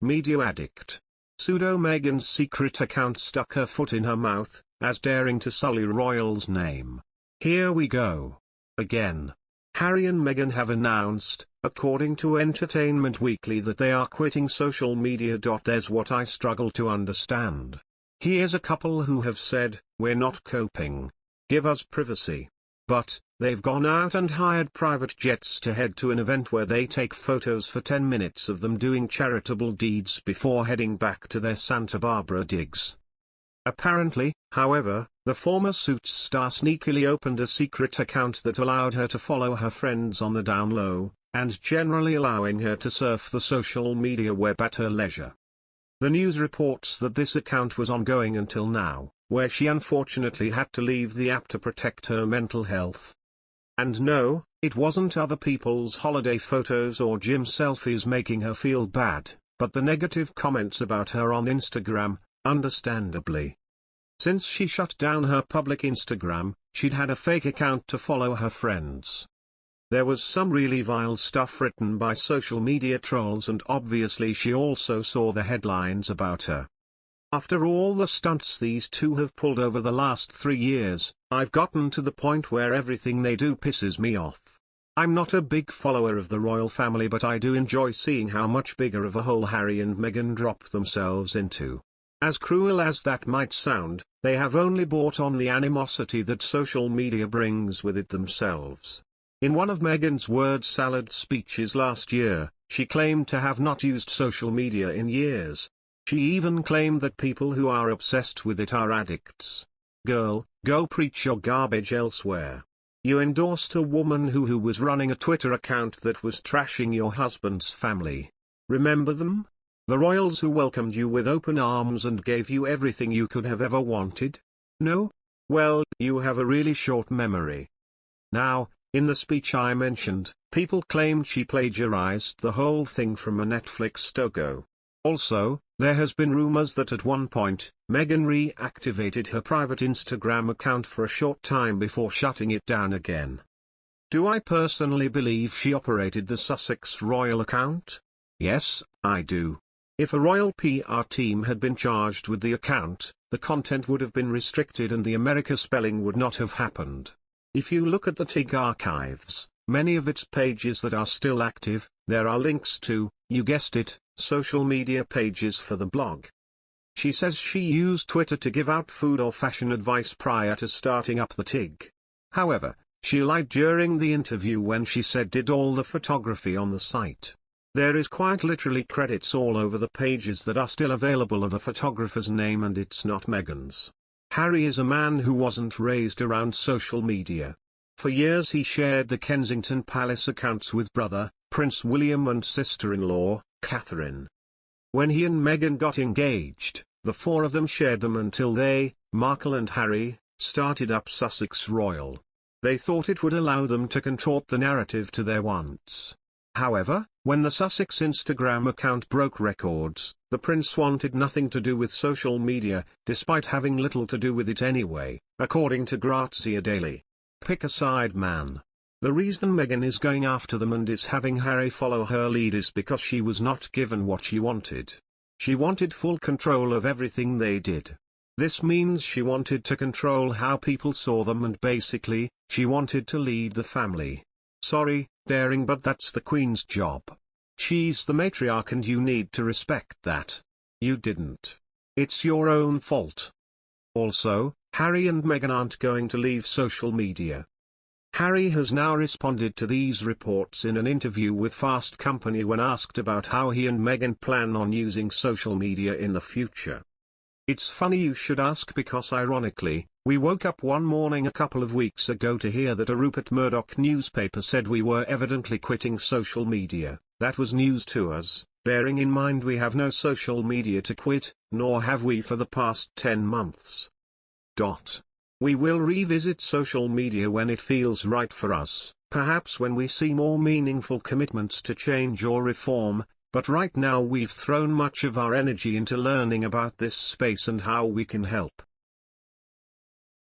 media addict. Pseudo Meghan's secret account stuck her foot in her mouth, as daring to sully royals' name. Here we go. Again. Harry and Meghan have announced, according to Entertainment Weekly, that they are quitting social media. There's what I struggle to understand. Here's a couple who have said, "We're not coping. Give us privacy." But, they've gone out and hired private jets to head to an event where they take photos for 10 minutes of them doing charitable deeds before heading back to their Santa Barbara digs. Apparently, however, the former Suits star sneakily opened a secret account that allowed her to follow her friends on the down low, and generally allowing her to surf the social media web at her leisure. The news reports that this account was ongoing until now, where she unfortunately had to leave the app to protect her mental health. And no, it wasn't other people's holiday photos or gym selfies making her feel bad, but the negative comments about her on Instagram, understandably. Since she shut down her public Instagram, she'd had a fake account to follow her friends. There was some really vile stuff written by social media trolls, and obviously she also saw the headlines about her. After all the stunts these two have pulled over the last 3 years, I've gotten to the point where everything they do pisses me off. I'm not a big follower of the royal family, but I do enjoy seeing how much bigger of a hole Harry and Meghan drop themselves into. As cruel as that might sound, they have only brought on the animosity that social media brings with it themselves. In one of Meghan's word salad speeches last year, she claimed to have not used social media in years. She even claimed that people who are obsessed with it are addicts. Girl, go preach your garbage elsewhere. You endorsed a woman who was running a Twitter account that was trashing your husband's family. Remember them? The royals who welcomed you with open arms and gave you everything you could have ever wanted? No? Well, you have a really short memory. Now, in the speech I mentioned, people claimed she plagiarized the whole thing from a Netflix doco. Also, there has been rumors that at one point, Meghan reactivated her private Instagram account for a short time before shutting it down again. Do I personally believe she operated the Sussex royal account? Yes, I do. If a royal PR team had been charged with the account, the content would have been restricted and the America spelling would not have happened. If you look at the TIG archives, many of its pages that are still active, there are links to, you guessed it, social media pages for the blog. She says she used Twitter to give out food or fashion advice prior to starting up the TIG. However, she lied during the interview when she said did all the photography on the site. There is quite literally credits all over the pages that are still available of the photographer's name, and it's not Meghan's. Harry is a man who wasn't raised around social media. For years he shared the Kensington Palace accounts with brother, Prince William, and sister-in-law, Catherine. When he and Meghan got engaged, the four of them shared them until they, Markle and Harry, started up Sussex Royal. They thought it would allow them to contort the narrative to their wants. However, when the Sussex Instagram account broke records, the prince wanted nothing to do with social media, despite having little to do with it anyway, according to Grazia Daily. Pick a side, man. The reason Meghan is going after them and is having Harry follow her lead is because she was not given what she wanted. She wanted full control of everything they did. This means she wanted to control how people saw them, and basically, she wanted to lead the family. Sorry, daring, but that's the Queen's job. She's the matriarch and you need to respect that. You didn't. It's your own fault. Also, Harry and Meghan aren't going to leave social media. Harry has now responded to these reports in an interview with Fast Company when asked about how he and Meghan plan on using social media in the future. It's funny you should ask, because ironically, we woke up one morning a couple of weeks ago to hear that a Rupert Murdoch newspaper said we were evidently quitting social media. That was news to us, bearing in mind we have no social media to quit, nor have we for the past 10 months. We will revisit social media when it feels right for us, perhaps when we see more meaningful commitments to change or reform, but right now we've thrown much of our energy into learning about this space and how we can help.